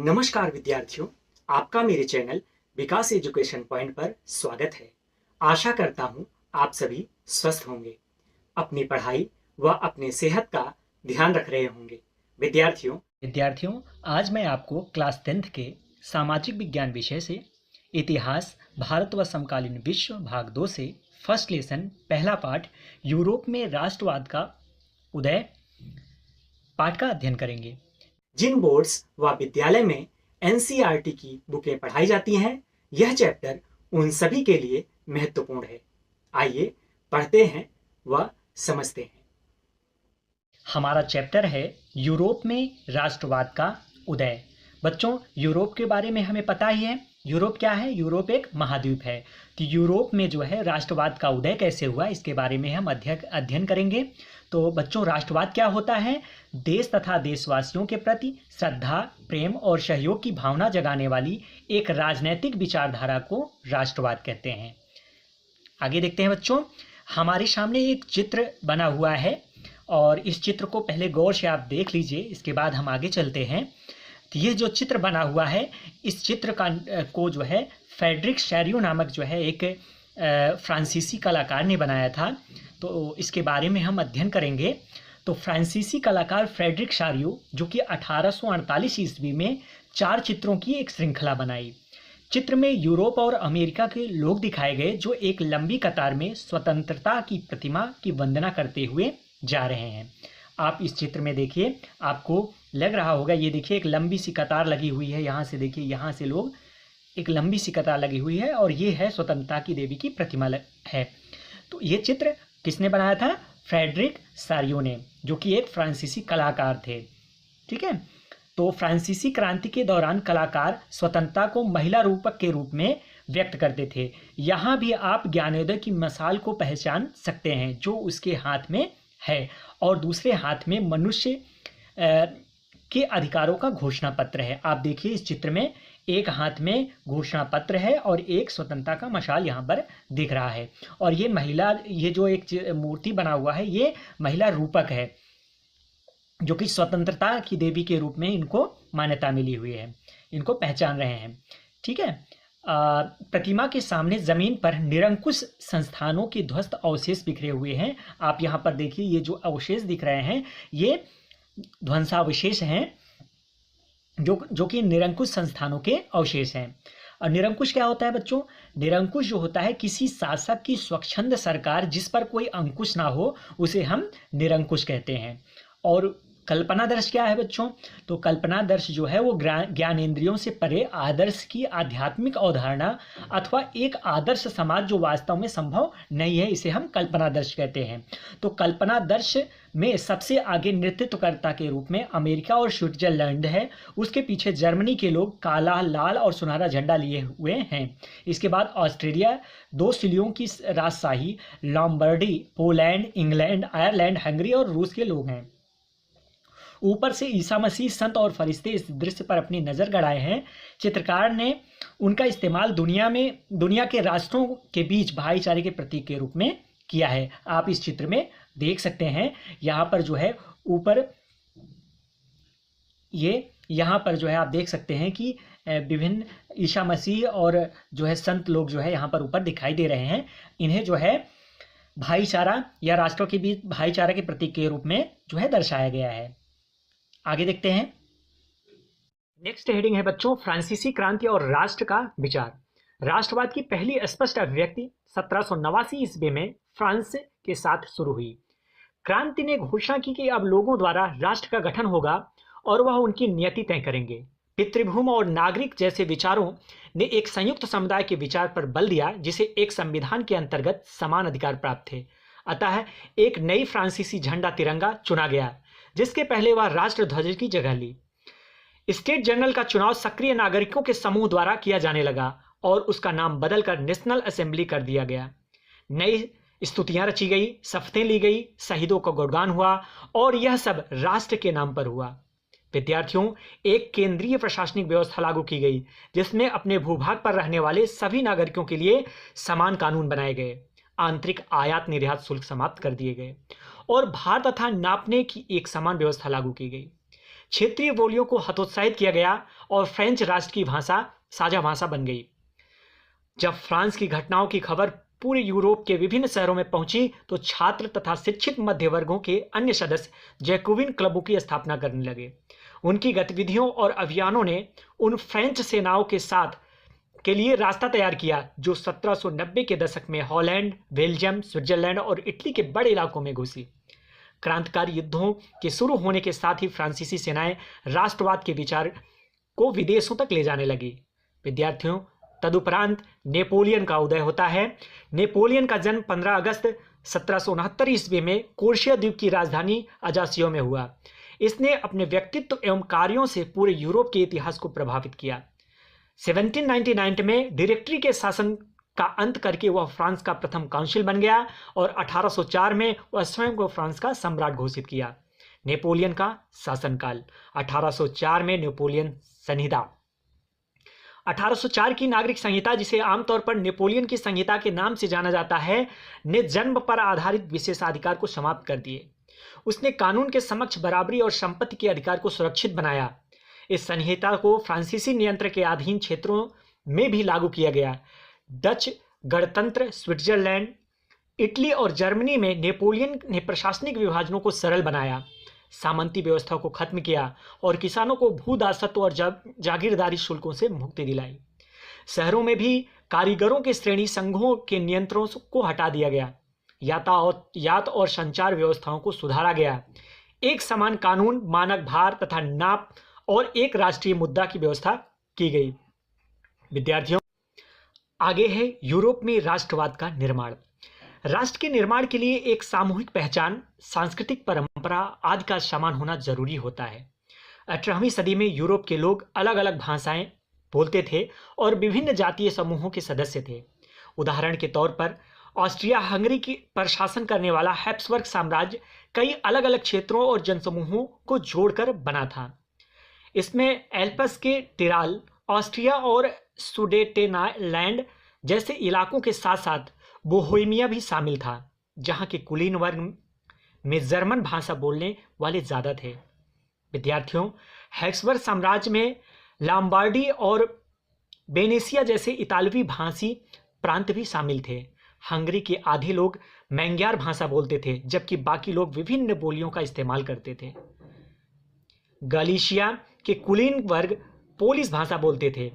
नमस्कार विद्यार्थियों, आपका मेरे चैनल विकास एजुकेशन पॉइंट पर स्वागत है। आशा करता हूँ आप सभी स्वस्थ होंगे, अपनी पढ़ाई व अपने सेहत का ध्यान रख रहे होंगे। विद्यार्थियों, आज मैं आपको क्लास 10th के सामाजिक विज्ञान विषय से इतिहास, भारत व समकालीन विश्व भाग 2 से फर्स्ट लेसन पहला पाठ यूरोप में राष्ट्रवाद का उदय पाठ का अध्ययन करेंगे। जिन बोर्ड्स व विद्यालय में एनसीईआरटी की बुकें पढ़ाई जाती हैं, यह चैप्टर उन सभी के लिए महत्वपूर्ण है। आइए पढ़ते हैं व समझते हैं। हमारा चैप्टर है यूरोप में राष्ट्रवाद का उदय। बच्चों, यूरोप के बारे में हमें पता ही है। यूरोप क्या है? यूरोप एक महाद्वीप है। तो यूरोप में जो है राष्ट्रवाद का उदय कैसे हुआ, इसके बारे में हम अध्ययन करेंगे। तो बच्चों, राष्ट्रवाद क्या होता है? देश तथा देशवासियों के प्रति श्रद्धा, प्रेम और सहयोग की भावना जगाने वाली एक राजनैतिक विचारधारा को राष्ट्रवाद कहते हैं। आगे देखते हैं बच्चों, हमारे सामने एक चित्र बना हुआ है और इस चित्र को पहले गौर से आप देख लीजिए, इसके बाद हम आगे चलते हैं। तो ये जो चित्र बना हुआ है, इस चित्र को जो है फ्रेडरिक शैरियो नामक जो है एक फ्रांसीसी कलाकार ने बनाया था। तो इसके बारे में हम अध्ययन करेंगे। तो फ्रांसीसी कलाकार फ्रेडरिक शैरियो, जो कि 1848 ईस्वी में 4 चित्रों की एक श्रृंखला बनाई। चित्र में यूरोप और अमेरिका के लोग दिखाए गए जो एक लंबी कतार में स्वतंत्रता की प्रतिमा की वंदना करते हुए जा रहे हैं। आप इस चित्र में देखिए, आपको लग रहा होगा, ये देखिए एक लंबी सी कतार लगी हुई है। यहाँ से देखिए, यहाँ से लोग, एक लंबी सी कतार लगी हुई है और ये है स्वतंत्रता की देवी की प्रतिमा है। तो ये चित्र किसने बनाया था? फ्रेडरिक शैरियो ने, जो कि एक फ्रांसीसी कलाकार थे। ठीक है। तो फ्रांसीसी क्रांति के दौरान कलाकार स्वतंत्रता को महिला रूपक के रूप में व्यक्त करते थे। यहाँ भी आप ज्ञानोदय की मशाल को पहचान सकते हैं, जो उसके हाथ में है और दूसरे हाथ में मनुष्य के अधिकारों का घोषणा पत्र है। आप देखिए इस चित्र में एक हाथ में घोषणा पत्र है और एक स्वतंत्रता का मशाल यहाँ पर दिख रहा है। और ये महिला, ये जो एक मूर्ति बना हुआ है, ये महिला रूपक है, जो कि स्वतंत्रता की देवी के रूप में इनको मान्यता मिली हुई है, इनको पहचान रहे हैं। ठीक है। प्रतिमा के सामने जमीन पर निरंकुश संस्थानों के ध्वस्त अवशेष बिखरे हुए हैं। आप यहाँ पर देखिए, ये जो अवशेष दिख रहे हैं, ये ध्वंसावशेष हैं, जो कि निरंकुश संस्थानों के अवशेष हैं। और निरंकुश क्या होता है बच्चों? निरंकुश जो होता है किसी शासक की स्वच्छंद सरकार जिस पर कोई अंकुश ना हो, उसे हम निरंकुश कहते हैं। और कल्पनादर्श क्या है बच्चों? तो कल्पनादर्श जो है वो ज्ञानेंद्रियों से परे आदर्श की आध्यात्मिक अवधारणा अथवा एक आदर्श समाज जो वास्तव में संभव नहीं है, इसे हम कल्पनादर्श कहते हैं। तो कल्पनादर्श में सबसे आगे नेतृत्वकर्ता के रूप में अमेरिका और स्विट्जरलैंड है। उसके पीछे जर्मनी के लोग काला, लाल और सुनहरा झंडा लिए हुए हैं। इसके बाद ऑस्ट्रेलिया, 2 सिलियों की राजशाही, Lombardy, Poland, England, Ireland, Hungary और रूस के लोग हैं। ऊपर से ईसा मसीह, संत और फरिश्ते इस दृश्य पर अपनी नज़र गड़ाए हैं। चित्रकार ने उनका इस्तेमाल दुनिया के राष्ट्रों के बीच भाईचारे के प्रतीक के रूप में किया है। आप इस चित्र में देख सकते हैं, यहाँ पर जो है ऊपर, ये यहाँ पर जो है आप देख सकते हैं कि विभिन्न ईसा मसीह और जो है संत लोग जो है यहाँ पर ऊपर दिखाई दे रहे हैं। इन्हें जो है भाईचारा या राष्ट्रों के बीच भाईचारा के प्रतीक के रूप में जो है दर्शाया गया है। आगे देखते हैं। नेक्स्ट हेडिंग है बच्चों, फ्रांसीसी क्रांति और राष्ट्र का विचार। राष्ट्रवाद की पहली स्पष्ट अभिव्यक्ति 1789 ईस्वी में फ्रांस के साथ शुरू हुई। क्रांति ने घोषणा की कि अब लोगों द्वारा राष्ट्र का गठन होगा और वह उनकी नियति तय करेंगे। पितृभूमि और नागरिक जैसे विचारों ने एक संयुक्त समुदाय के विचार पर बल दिया, जिसे एक संविधान के अंतर्गत समान अधिकार प्राप्त थे। अतः एक नई फ्रांसीसी झंडा तिरंगा चुना गया, जिसके पहले वह राष्ट्र ध्वज की जगह ली। स्टेट जनरल का चुनाव सक्रिय नागरिकों के समूह द्वारा किया जाने लगा और उसका नाम बदलकर नेशनल असेंबली कर दिया गया। नई स्तुतियां रची गई, शपथें ली गई, शहीदों का गुणगान हुआ और यह सब राष्ट्र के नाम पर हुआ। विद्यार्थियों, एक केंद्रीय प्रशासनिक व्यवस्था लागू की गई, जिसमें अपने भूभाग पर रहने वाले सभी नागरिकों के लिए समान कानून बनाए गए। आंतरिक आयात निर्यात शुल्क समाप्त कर दिए गए और भार तथा नापने की एक समान व्यवस्था लागू की गई। क्षेत्रीय बोलियों को हतोत्साहित किया गया और फ्रेंच राष्ट्र की भाषा साझा भाषा बन गई। जब फ्रांस की घटनाओं की खबर पूरे यूरोप के विभिन्न शहरों में पहुंची तो छात्र तथा शिक्षित मध्य वर्गों के अन्य सदस्य जैकोबिन क्लबों की स्थापना करने लगे। उनकी गतिविधियों और अभियानों ने उन फ्रेंच सेनाओं के साथ के लिए रास्ता तैयार किया जो 1790 के दशक में हॉलैंड, बेल्जियम, स्विट्जरलैंड और इटली के बड़े इलाकों में घुसी। क्रांतिकारी युद्धों के शुरू होने के साथ ही फ्रांसीसी सेनाएं राष्ट्रवाद के विचार को विदेशों तक ले जाने लगी। विद्यार्थियों, तदुपरांत नेपोलियन का उदय होता है। नेपोलियन का जन्म 15 अगस्त 1769 ईस्वी में कोर्सिया द्वीप की राजधानी अजासियो में हुआ। इसने अपने व्यक्तित्व एवं कार्यों से पूरे यूरोप के इतिहास को प्रभावित किया। 1799 में डायरेक्टरी के शासन का अंत करके वह फ्रांस का प्रथम काउंसिल बन गया और 1804 में वह स्वयं को फ्रांस का सम्राट घोषित किया। नेपोलियन का शासनकाल 1804 में नेपोलियन संहिता 1804 की नागरिक संहिता, जिसे आमतौर पर नेपोलियन की संहिता के नाम से जाना जाता है, ने जन्म पर आधारित विशेषाधिकार को समाप्त कर दिए। उसने कानून के समक्ष बराबरी और संपत्ति के अधिकार को सुरक्षित बनाया। इस संहिता को फ्रांसीसी नियंत्रण के अधीन क्षेत्रों में भी लागू किया गया। डच गणतंत्र, स्विट्जरलैंड, इटली और जर्मनी में नेपोलियन ने प्रशासनिक विभाजनों को सरल बनाया, सामंती व्यवस्था को खत्म किया और किसानों को भू दासत्व और जागीरदारी शुल्कों से मुक्ति दिलाई। शहरों में भी कारीगरों के श्रेणी संघों के नियंत्रणों को हटा दिया गया। यातायात और संचार व्यवस्थाओं को सुधारा गया। एक समान कानून, मानक भार तथा नाप और एक राष्ट्रीय मुद्रा की व्यवस्था की गई। विद्यार्थियों, आगे है यूरोप में राष्ट्रवाद का निर्माण। राष्ट्र के निर्माण के लिए एक सामूहिक पहचान, सांस्कृतिक परंपरा आदि का समान होना जरूरी होता है। 18वीं सदी में यूरोप के लोग अलग अलग भाषाएं बोलते थे और विभिन्न जातीय समूहों के सदस्य थे। उदाहरण के तौर पर ऑस्ट्रिया हंगरी की पर शासन करने वाला हैब्सबर्ग साम्राज्य कई अलग अलग क्षेत्रों और जनसमूहों को जोड़कर बना था। इसमें एल्प्स के टिराल, ऑस्ट्रिया और सुडेटेनलैंड जैसे इलाकों के साथ साथ बोहेमिया भी शामिल था, जहां के कुलीन वर्ग में जर्मन भाषा बोलने वाले ज्यादा थे। विद्यार्थियों, हैब्सबर्ग साम्राज्य में लॉम्बार्डी और वेनेसिया जैसे इतालवी भाषी प्रांत भी शामिल थे। हंगरी के आधे लोग मैंग्यार भाषा बोलते थे, जबकि बाकी लोग विभिन्न बोलियों का इस्तेमाल करते थे। गलीशिया के कुलीन वर्ग पोलिश भाषा बोलते थे।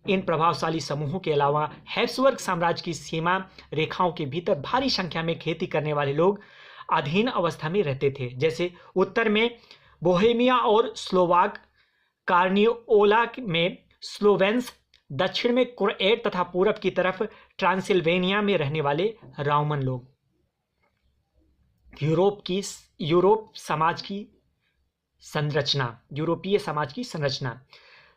इन प्रभावशाली समूहों के अलावा हैब्सबर्ग साम्राज्य की सीमा रेखाओं के भीतर भारी संख्या में खेती करने वाले लोग अधीन अवस्था में रहते थे, जैसे उत्तर में बोहेमिया और स्लोवाक कार्नियोला में स्लोवेन्स, दक्षिण में क्रोएट तथा पूरब की तरफ ट्रांसिल्वेनिया में रहने वाले रोमन लोग। यूरोपीय समाज की संरचना।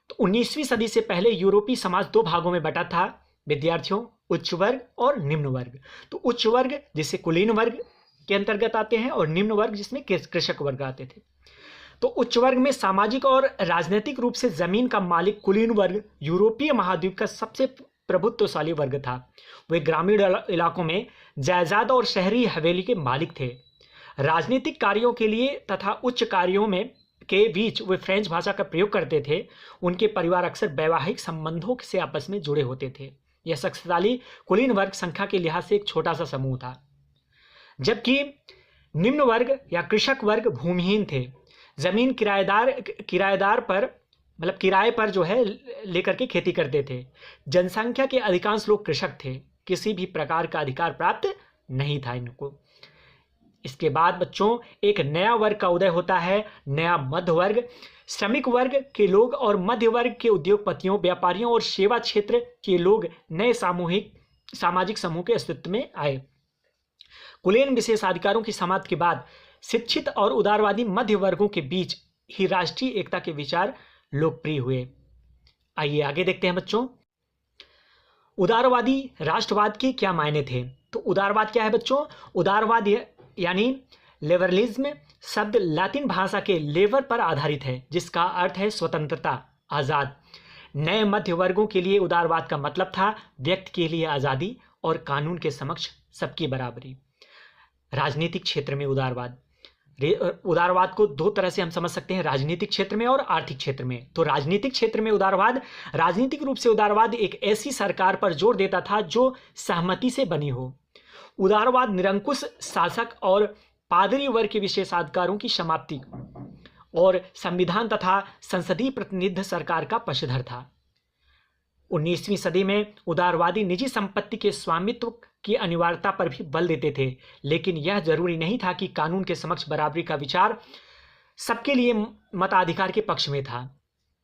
तो 19वीं सदी से पहले यूरोपीय समाज दो भागों में बटा था। विद्यार्थियों, उच्च वर्ग और निम्न वर्ग। तो उच्च वर्ग जिसे कुलीन वर्ग के अंतर्गत आते हैं और निम्न वर्ग जिसमें कृषक वर्ग आते थे। तो उच्च वर्ग में सामाजिक और राजनीतिक रूप से जमीन का मालिक कुलीन वर्ग यूरोपीय महाद्वीप का सबसे प्रभुत्वशाली वर्ग था। वे ग्रामीण इलाकों में जायदाद और शहरी हवेली के मालिक थे। राजनीतिक कार्यों के लिए तथा उच्च कार्यों में के बीच वे फ्रेंच भाषा का प्रयोग करते थे। उनके परिवार अक्सर वैवाहिक संबंधों से आपस में जुड़े होते थे। यह शक्तिशाली कुलीन वर्ग संख्या के लिहाज से एक छोटा सा समूह था, जबकि निम्न वर्ग या कृषक वर्ग भूमिहीन थे। जमीन किराएदार पर मतलब किराए पर जो है लेकर के खेती करते थे। जनसंख्या के अधिकांश लोग कृषक थे। किसी भी प्रकार का अधिकार प्राप्त नहीं था इनको। इसके बाद बच्चों एक नया वर्ग का उदय होता है, नया मध्य वर्ग। श्रमिक वर्ग के लोग और मध्य वर्ग के उद्योगपतियों, व्यापारियों और सेवा क्षेत्र के लोग नए सामाजिक समूह के अस्तित्व में आए। कुलीन विशेषाधिकारों की समाप्ति के बाद शिक्षित और उदारवादी मध्य वर्गों के बीच ही राष्ट्रीय एकता के विचार लोकप्रिय हुए। आइए आगे देखते हैं बच्चों, उदारवादी राष्ट्रवाद के क्या मायने थे। तो उदारवाद क्या है बच्चों? उदारवाद यानी लिबरलिज्म शब्द लैटिन भाषा के लेवर पर आधारित है, जिसका अर्थ है स्वतंत्रता, आजाद। नए मध्य वर्गों के लिए उदारवाद का मतलब था व्यक्ति के लिए आजादी और कानून के समक्ष सबकी बराबरी। राजनीतिक क्षेत्र में उदारवाद, उदारवाद को दो तरह से हम समझ सकते हैं, राजनीतिक क्षेत्र में और आर्थिक क्षेत्र में। तो राजनीतिक क्षेत्र में उदारवाद, राजनीतिक रूप से उदारवाद एक ऐसी सरकार पर जोर देता था जो सहमति से बनी हो। उदारवाद निरंकुश शासक और पादरी वर्ग के विशेषाधिकारों की समाप्ति और संविधान तथा संसदीय प्रतिनिधि सरकार का पक्षधर था। 19वीं सदी में उदारवादी निजी संपत्ति के स्वामित्व की अनिवार्यता पर भी बल देते थे, लेकिन यह जरूरी नहीं था कि कानून के समक्ष बराबरी का विचार सबके लिए मताधिकार के पक्ष में था।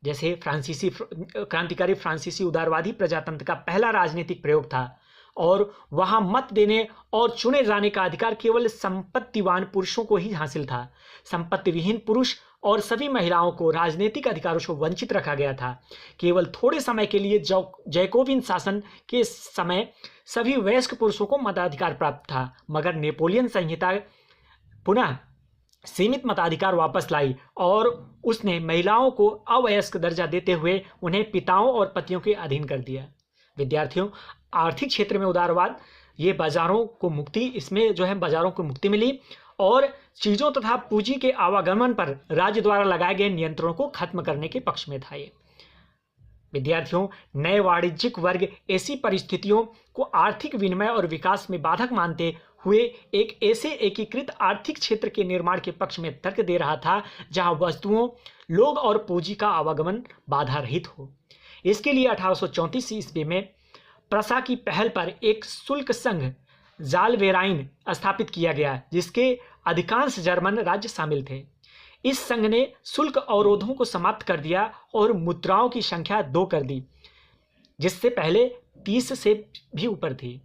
जैसे क्रांतिकारी फ्रांसीसी उदारवादी प्रजातंत्र का पहला राजनीतिक प्रयोग था और वहां मत देने और चुने जाने का अधिकार केवल संपत्तिवान पुरुषों को ही हासिल था। संपत्ति विहीन पुरुष और सभी महिलाओं को राजनीतिक अधिकारों से वंचित रखा गया था। केवल थोड़े समय के लिए जैकोबिन शासन के समय सभी वयस्क पुरुषों को मताधिकार प्राप्त था, मगर नेपोलियन संहिता पुनः सीमित मताधिकार वापस लाई और उसने महिलाओं को अवयस्क दर्जा देते हुए उन्हें पिताओं और पतियों के अधीन कर दिया। विद्यार्थियों, आर्थिक क्षेत्र में उदारवाद, ये बाजारों को मुक्ति, इसमें जो है बाजारों को मुक्ति मिली और चीजों तथा पूंजी के आवागमन पर राज्य द्वारा लगाए गए नियंत्रणों को खत्म करने के पक्ष में था। ये विद्यार्थियों, नए वाणिज्यिक वर्ग ऐसी परिस्थितियों को आर्थिक विनिमय और विकास में बाधक मानते हुए एक ऐसे एकीकृत आर्थिक क्षेत्र के निर्माण के पक्ष में तर्क दे रहा था जहां वस्तुओं, लोग और पूंजी का आवागमन बाधा रहित हो। इसके लिए 1834 ईस्वी में प्रसा की पहल पर एक शुल्क संघ जालवेराइन स्थापित किया गया, जिसके अधिकांश जर्मन राज्य शामिल थे। इस संघ ने शुल्क अवरोधों को समाप्त कर दिया और मुद्राओं की संख्या 2 कर दी, जिससे पहले 30 से भी ऊपर थी।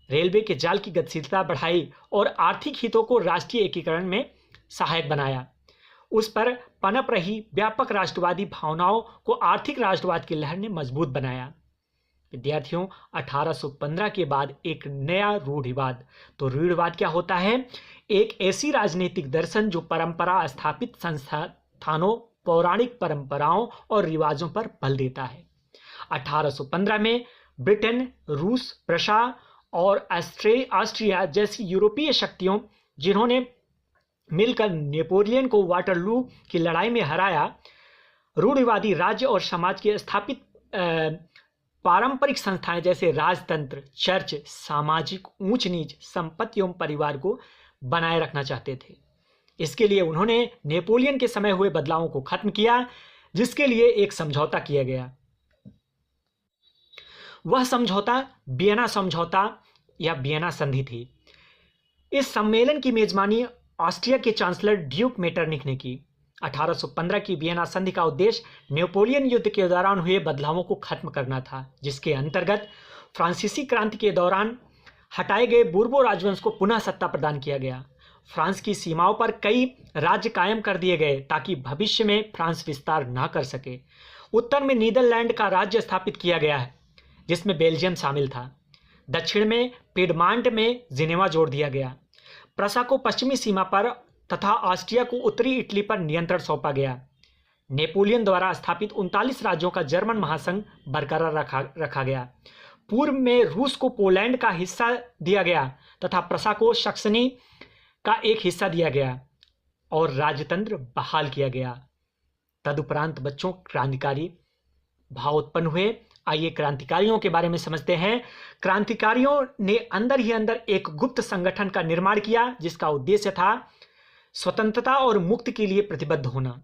रेलवे के जाल की गतिशीलता बढ़ाई और आर्थिक हितों को राष्ट्रीय एकीकरण में सहायक बनाया। उस पर पनप रही व्यापक राष्ट्रवादी भावनाओं को आर्थिक राष्ट्रवाद की लहर ने मजबूत बनाया। विद्यार्थियों, 1815 के बाद एक नया रूढ़िवाद। तो रूढ़िवाद क्या होता है? एक ऐसी राजनीतिक दर्शन जो परंपरा स्थापित संस्थानों, पौराणिक परंपराओं और रिवाजों पर बल देता है। 1815 में ब्रिटेन, रूस, प्रशा और ऑस्ट्रिया जैसी यूरोपीय शक्तियों, जिन्होंने मिलकर नेपोलियन को वाटरलू की लड़ाई में हराया, रूढ़िवादी राज्य और समाज के स्थापित पारंपरिक संस्थाएं जैसे राजतंत्र, चर्च, सामाजिक ऊंच नीच, संपत्ति एवं परिवार को बनाए रखना चाहते थे। इसके लिए उन्होंने नेपोलियन के समय हुए बदलावों को खत्म किया, जिसके लिए एक समझौता किया गया। वह समझौता वियना समझौता या वियना संधि थी। इस सम्मेलन की मेजबानी ऑस्ट्रिया के चांसलर ड्यूक मेटरनिख ने की। 1815 की वियना संधि का उद्देश्य नेपोलियन युद्ध के दौरान हुए बदलावों को खत्म करना था, जिसके अंतर्गत फ्रांसीसी क्रांति के दौरान हटाए गए बूर्बो राजवंश को पुनः सत्ता प्रदान किया गया। फ्रांस की सीमाओं पर कई राज्य कायम कर दिए गए ताकि भविष्य में फ्रांस विस्तार न कर सके। उत्तर में नीदरलैंड का राज्य स्थापित किया गया है, जिसमें बेल्जियम शामिल था। दक्षिण में पिडमांट में जिनेवा जोड़ दिया गया। प्रसा को पश्चिमी सीमा पर तथा ऑस्ट्रिया को उत्तरी इटली पर नियंत्रण सौंपा गया। नेपोलियन द्वारा स्थापित 39 राज्यों का जर्मन महासंघ बरकरार रखा गया। पूर्व में रूस को पोलैंड का हिस्सा दिया गया तथा प्रसा को सक्सनी का एक हिस्सा दिया गया और राजतंत्र बहाल किया गया। तदुपरांत बच्चों, क्रांतिकारी भाव उत्पन्न हुए। आइए क्रांतिकारियों के बारे में समझते हैं। क्रांतिकारियों ने अंदर ही अंदर एक गुप्त संगठन का निर्माण किया, जिसका उद्देश्य था स्वतंत्रता और मुक्ति के लिए प्रतिबद्ध होना,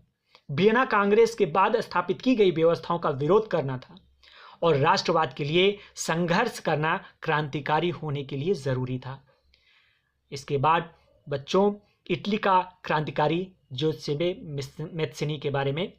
वियना कांग्रेस के बाद स्थापित की गई व्यवस्थाओं का विरोध करना था और राष्ट्रवाद के लिए संघर्ष करना क्रांतिकारी होने के लिए जरूरी था। इसके बाद बच्चों, इटली का क्रांतिकारी जोसेफे मैत्सिनी के बारे में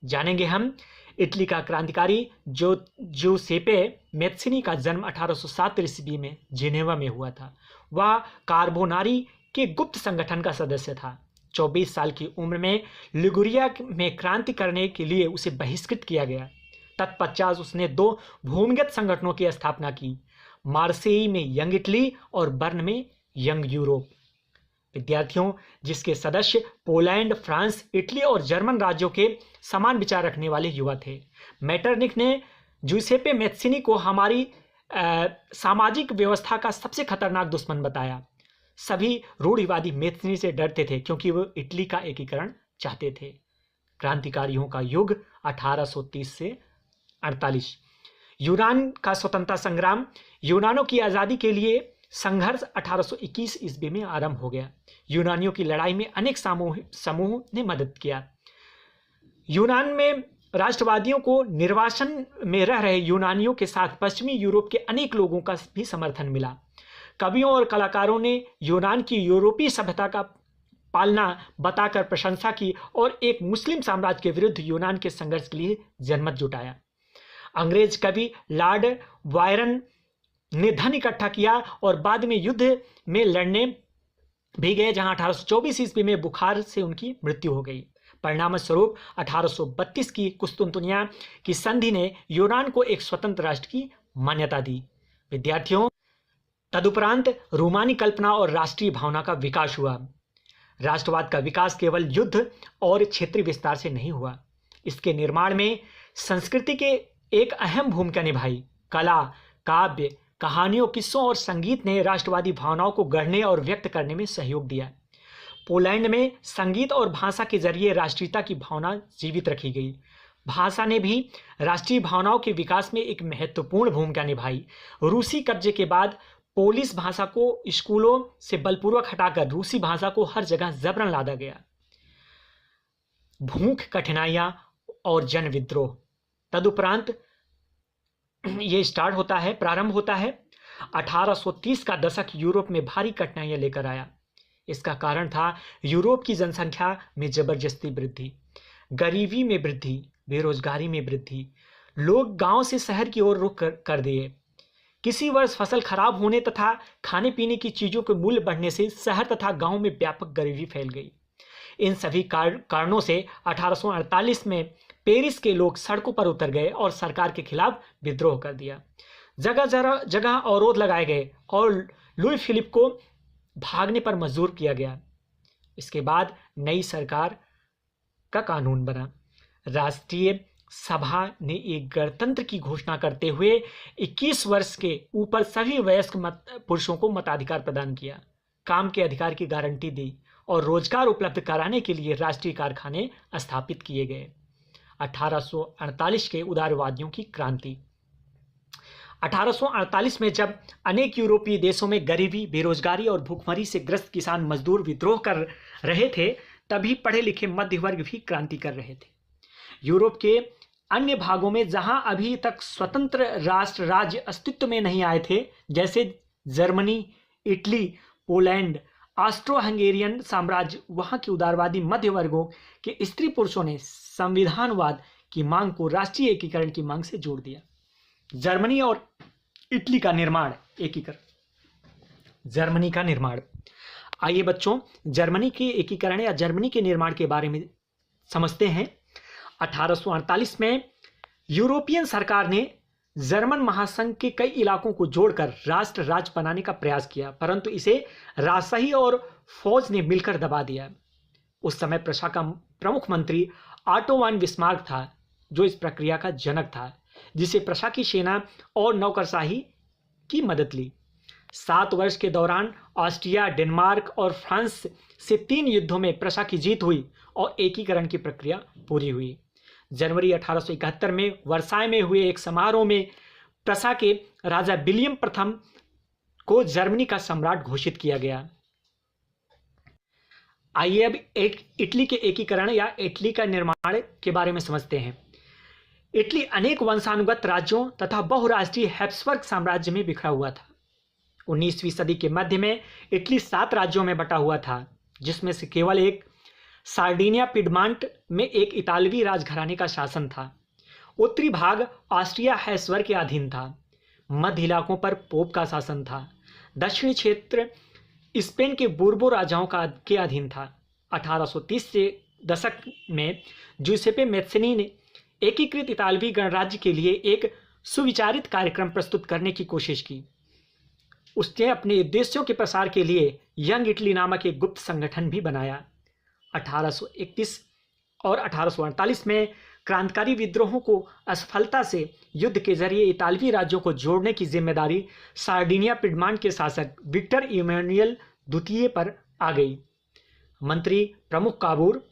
जानेंगे हम। इटली का क्रांतिकारी जोसेफे मैत्सिनी का जन्म 1807 ईस्वी में जिनेवा में हुआ था। वह कार्बोनारी के गुप्त संगठन का सदस्य था। 24 साल की उम्र में लिगुरिया में क्रांति करने के लिए उसे बहिष्कृत किया गया। तत्पश्चात उसने 2 भूमिगत संगठनों की स्थापना की, मार्सेई में यंग इटली और बर्न में यंग यूरोप। विद्यार्थियों, जिसके सदस्य पोलैंड, फ्रांस, इटली और जर्मन राज्यों के समान विचार रखने वाले युवा थे। मेटरनिख ने जूसेपे मैत्सिनी को हमारी सामाजिक व्यवस्था का सबसे खतरनाक दुश्मन बताया। सभी रूढ़िवादी मेसनी से डरते थे क्योंकि वो इटली का एकीकरण चाहते थे। क्रांतिकारियों का युग 1830 से 48। यूनान का स्वतंत्रता संग्राम। यूनानियों की आज़ादी के लिए संघर्ष 1821 ईस्वी में आरंभ हो गया। यूनानियों की लड़ाई में अनेक समूह ने मदद किया। यूनान में राष्ट्रवादियों को निर्वासन में रह रहे यूनानियों के साथ पश्चिमी यूरोप के अनेक लोगों का भी समर्थन मिला। कवियों और कलाकारों ने यूनान की यूरोपीय सभ्यता का पालना बताकर प्रशंसा की और एक मुस्लिम साम्राज्य के विरुद्ध यूनान के संघर्ष के लिए जनमत जुटाया। अंग्रेज कवि लॉर्ड बायरन ने धन इकट्ठा किया और बाद में युद्ध में लड़ने भी गए, जहां 1824 ईस्वी में बुखार से उनकी मृत्यु हो गई। परिणाम स्वरूप 1832 की कुस्तुनतुनिया की संधि ने यूनान को एक स्वतंत्र राष्ट्र की मान्यता दी। विद्यार्थियों, तदुपरांत रोमानी कल्पना और राष्ट्रीय भावना का विकास हुआ। राष्ट्रवाद का विकास केवल युद्ध और क्षेत्रीय विस्तार से नहीं हुआ, इसके निर्माण में संस्कृति के एक अहम भूमिका निभाई। कला, काव्य, कहानियों, किस्सों और संगीत ने राष्ट्रवादी भावनाओं को गढ़ने और व्यक्त करने में सहयोग दिया। पोलैंड में संगीत और भाषा के जरिए राष्ट्रीयता की भावना जीवित रखी गई। भाषा ने भी राष्ट्रीय भावनाओं के विकास में एक महत्वपूर्ण भूमिका निभाई। रूसी कब्जे के बाद पोलिश भाषा को स्कूलों से बलपूर्वक हटाकर रूसी भाषा को हर जगह जबरन लादा गया। भूख, कठिनाइयां और जन विद्रोह। तदुपरांत ये प्रारंभ होता है। 1830 का दशक यूरोप में भारी कठिनाइयां लेकर आया। इसका कारण था यूरोप की जनसंख्या में जबरदस्ती वृद्धि, गरीबी में वृद्धि, बेरोजगारी में वृद्धि। लोग गांव से शहर की ओर रुख कर दिए। किसी वर्ष फसल खराब होने तथा खाने पीने की चीजों के मूल्य बढ़ने से शहर तथा गांव में व्यापक गरीबी फैल गई। इन सभी कारणों से 1848 में पेरिस के लोग सड़कों पर उतर गए और सरकार के खिलाफ विद्रोह कर दिया। जगह जगह अवरोध लगाए गए और लुई फिलिप को भागने पर मजबूर किया गया। इसके बाद नई सरकार का कानून बना। राष्ट्रीय सभा ने एक गणतंत्र की घोषणा करते हुए 21 वर्ष के ऊपर सभी वयस्क पुरुषों को मताधिकार प्रदान किया, काम के अधिकार की गारंटी दी और रोजगार उपलब्ध कराने के लिए राष्ट्रीय कारखाने स्थापित किए गए। 1848 के उदारवादियों की क्रांति। 1848 में जब अनेक यूरोपीय देशों में गरीबी, बेरोजगारी और भूखमरी से ग्रस्त किसान मजदूर विद्रोह कर रहे थे, तभी पढ़े लिखे मध्य वर्ग भी क्रांति कर रहे थे। यूरोप के अन्य भागों में जहां अभी तक स्वतंत्र राष्ट्र राज्य अस्तित्व में नहीं आए थे, जैसे Germany, Italy, Poland, Austro Hungarian साम्राज्य, वहां के उदारवादी मध्य वर्गों के स्त्री पुरुषों ने संविधानवाद की मांग को राष्ट्रीय एकीकरण की मांग से जोड़ दिया। जर्मनी और इटली का निर्माण, एकीकरण। जर्मनी का निर्माण। आइए बच्चों, जर्मनी के एकीकरण या जर्मनी के निर्माण के बारे में समझते हैं। 1848 में यूरोपियन सरकार ने जर्मन महासंघ के कई इलाकों को जोड़कर राष्ट्र राज्य बनाने का प्रयास किया, परंतु इसे राजशाही और फौज ने मिलकर दबा दिया। उस समय प्रशा का प्रमुख मंत्री ऑटो वन बिस्मार्क था, जो इस प्रक्रिया का जनक था, जिसे प्रशा की सेना और नौकरशाही की मदद ली। 7 वर्ष के दौरान ऑस्ट्रिया, डेनमार्क और फ्रांस से 3 युद्धों में प्रशा की जीत हुई और एकीकरण की प्रक्रिया पूरी हुई। जनवरी 1871 में वर्साय में हुए एक समारोह में प्रशा के राजा विलियम प्रथम को जर्मनी का सम्राट घोषित किया गया। आइए अब इटली के एकीकरण या इटली का निर्माण के बारे में समझते हैं। इटली अनेक वंशानुगत राज्यों तथा बहुराष्ट्रीय हैब्सबर्ग साम्राज्य में बिखरा हुआ था। 19वीं सदी के मध्य में इटली 7 राज्यों में बटा हुआ था, जिसमें से केवल एक सार्डिनिया पिडमांट में एक इतालवी राजघराने का शासन था। उत्तरी भाग ऑस्ट्रिया हैब्सबर्ग के अधीन था। मध्य इलाकों पर पोप का शासन था। दक्षिणी क्षेत्र स्पेन के बूर्बो राजाओं के अधीन था। 1830 से दशक में जूसेपे मैत्सिनी ने एकीकृत इतालवी गणराज्य के लिए एक सुविचारित कार्यक्रम प्रस्तुत करने की कोशिश की। उसने अपने उद्देश्यों के प्रसार के लिए यंग इटली नामक एक गुप्त संगठन भी बनाया। 1831 और 1848 में क्रांतिकारी विद्रोहों को असफलता से युद्ध के जरिए इतालवी राज्यों को जोड़ने की जिम्मेदारी सार्डिनिया पिडमांट के शासक विक्टर इमैनुएल द्वितीय पर आ गई। मंत्री प्रमुख काबूर,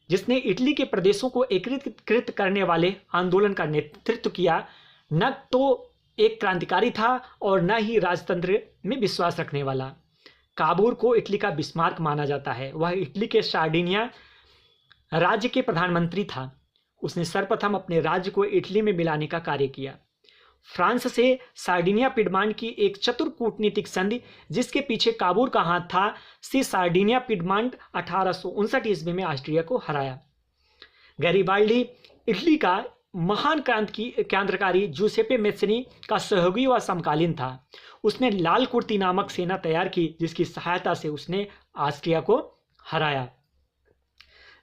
जिसने इटली के प्रदेशों को एकीकृत करने वाले आंदोलन का नेतृत्व किया, न तो एक क्रांतिकारी था और न ही राजतंत्र में विश्वास रखने वाला। काबूर को इटली का बिस्मार्क माना जाता है। वह इटली के सार्डिनिया राज्य के प्रधानमंत्री था। उसने सर्वप्रथम अपने राज्य को इटली में मिलाने का कार्य किया। फ्रांस से सार्डिनिया पिडमांट की एक चतुर कूटनीतिक संधि, जिसके पीछे काबूर का हाथ था, से सार्डिनिया पिडमांट 1859 ईस्वी में ऑस्ट्रिया को हराया। गैरिबाल्डी इटली का महान क्रांतिकारी जूसेपे मेस्सीनी का सहयोगी व समकालीन था। उसने लाल कुर्ती नामक सेना तैयार की, जिसकी सहायता से उसने ऑस्ट्रिया को हराया।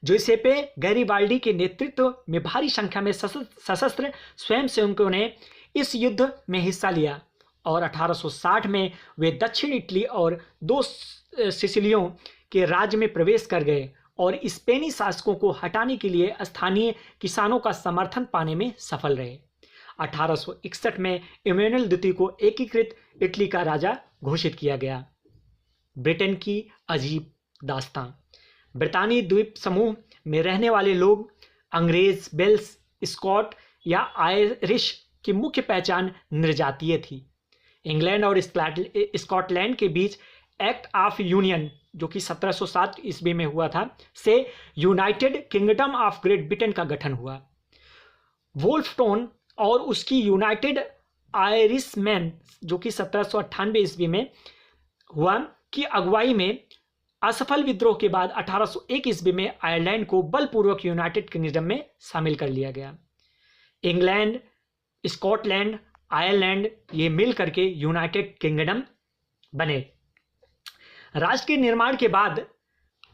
जूसेपे गैरिबाल्डी के नेतृत्व में भारी संख्या में सशस्त्र स्वयंसेवकों ने इस युद्ध में हिस्सा लिया और 1860 में वे दक्षिण इटली और 2 सिसिलियों के राज्य में प्रवेश कर गए और स्पेनी शासकों को हटाने के लिए स्थानीय किसानों का समर्थन पाने में सफल रहे। 1861 में इमैनुअल द्वितीय को एकीकृत इटली का राजा घोषित किया गया। ब्रिटेन की अजीब दास्तां। ब्रितानी द्वीप समूह में रहने वाले लोग अंग्रेज, वेल्स, स्कॉट या आयरिश की मुख्य पहचान निर्जातीय थी। इंग्लैंड और स्कॉटलैंड के बीच एक्ट ऑफ यूनियन, जो कि 1707 ईस्वी में हुआ था, से United kingdom of great Britain का गठन हुआ। वोल्फटोन और उसकी यूनाइटेड आयरिशमैन, जो कि 1798 ईस्वी में हुआ, की अगुवाई में असफल विद्रोह के बाद 1801 ईस्वी में आयरलैंड को बलपूर्वक यूनाइटेड किंगडम में शामिल कर लिया गया। इंग्लैंड, स्कॉटलैंड, आयरलैंड ये मिल करके यूनाइटेड किंगडम बने। राष्ट्र के निर्माण के बाद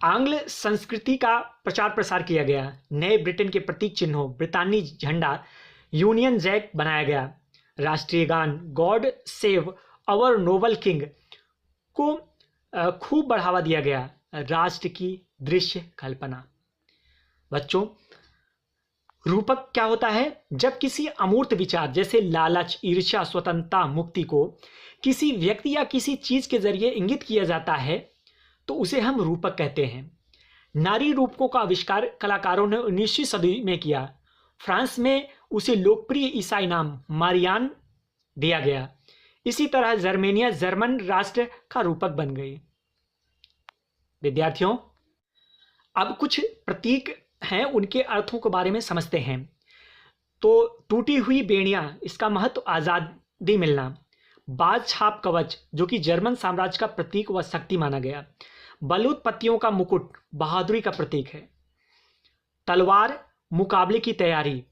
आंग्ल संस्कृति का प्रचार प्रसार किया गया। नए ब्रिटेन के प्रतीक चिन्हों ब्रितानी झंडा, यूनियन जैक बनाया गया। राष्ट्रीय गान God save our noble king को खूब बढ़ावा दिया गया। राष्ट्र की दृश्य कल्पना। बच्चों, रूपक क्या होता है? जब किसी अमूर्त विचार जैसे लालच, ईर्ष्या, स्वतंत्रता, मुक्ति को किसी व्यक्ति या किसी चीज के जरिए इंगित किया जाता है तो उसे हम रूपक कहते हैं। नारी रूपकों का आविष्कार कलाकारों ने 19वीं सदी में किया। फ्रांस में उसे लोकप्रिय ईसाई नाम मारियान दिया गया। इसी तरह जर्मेनिया जर्मन राष्ट्र का रूपक बन गई। विद्यार्थियों, अब कुछ प्रतीक हैं, उनके अर्थों के बारे में समझते हैं। तो टूटी हुई बेड़ियां, इसका महत्व आजादी मिलना। बाज छाप कवच, जो कि जर्मन साम्राज्य का प्रतीक व शक्ति माना गया। बलूत पत्तियों का मुकुट बहादुरी का प्रतीक है। तलवार, मुकाबले की तैयारी।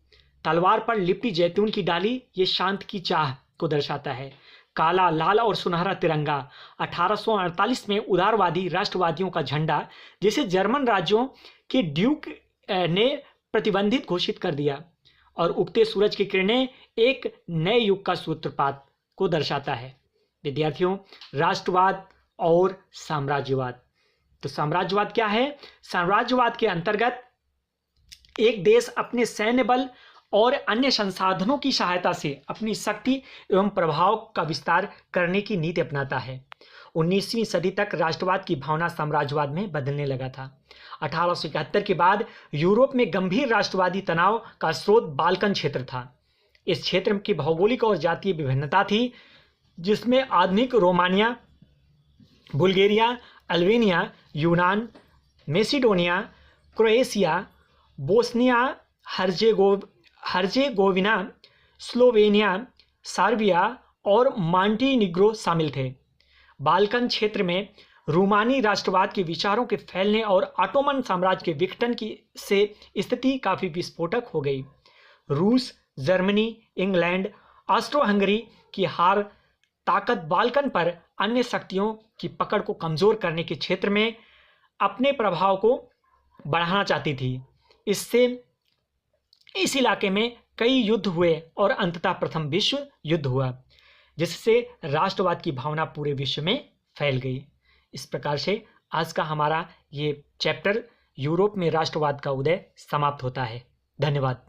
तलवार पर लिपटी जैतून की डाली, ये शांत की चाह को दर्शाता है। काला, लाल और सुनहरा तिरंगा। 1848 में उदारवादी राष्ट्रवादियों का झंडा, जिसे जर्मन राज्यों के ड्यूक ने प्रतिबंधित घोषित कर दिया। और उगते सूरज की किरणें एक नए युग का सूत्रपात को दर्शाता है। विद्यार्थियों, राष्ट्रवाद और साम्राज्यवाद। तो साम्राज्यवाद क्या है? साम्राज्यवाद के अंतर्गत एक देश अपने सैन्य बल और अन्य संसाधनों की सहायता से अपनी शक्ति एवं प्रभाव का विस्तार करने की नीति अपनाता है। 19वीं सदी तक राष्ट्रवाद की भावना साम्राज्यवाद में बदलने लगा था। 1871 के बाद यूरोप में गंभीर राष्ट्रवादी तनाव का स्रोत बाल्कन क्षेत्र था। इस क्षेत्र की भौगोलिक और जातीय विभिन्नता थी, जिसमें आधुनिक रोमानिया, बुल्गारिया, अल्बेनिया, यूनान, Macedonia, Croatia, Bosnia Herzegovina, Slovenia, Serbia और मॉन्टेनिग्रो शामिल थे। बाल्कन क्षेत्र में रूमानी राष्ट्रवाद के विचारों के फैलने और ऑटोमन साम्राज्य के विघटन की से स्थिति काफी विस्फोटक हो गई। रूस, जर्मनी, इंग्लैंड, ऑस्ट्रो हंगरी की हार ताकत बाल्कन पर अन्य शक्तियों की पकड़ को कमजोर करने के क्षेत्र में अपने प्रभाव को बढ़ाना चाहती थी। इससे इस इलाके में कई युद्ध हुए और अंततः प्रथम विश्व युद्ध हुआ, जिससे राष्ट्रवाद की भावना पूरे विश्व में फैल गई। इस प्रकार से आज का हमारा ये चैप्टर यूरोप में राष्ट्रवाद का उदय समाप्त होता है। धन्यवाद।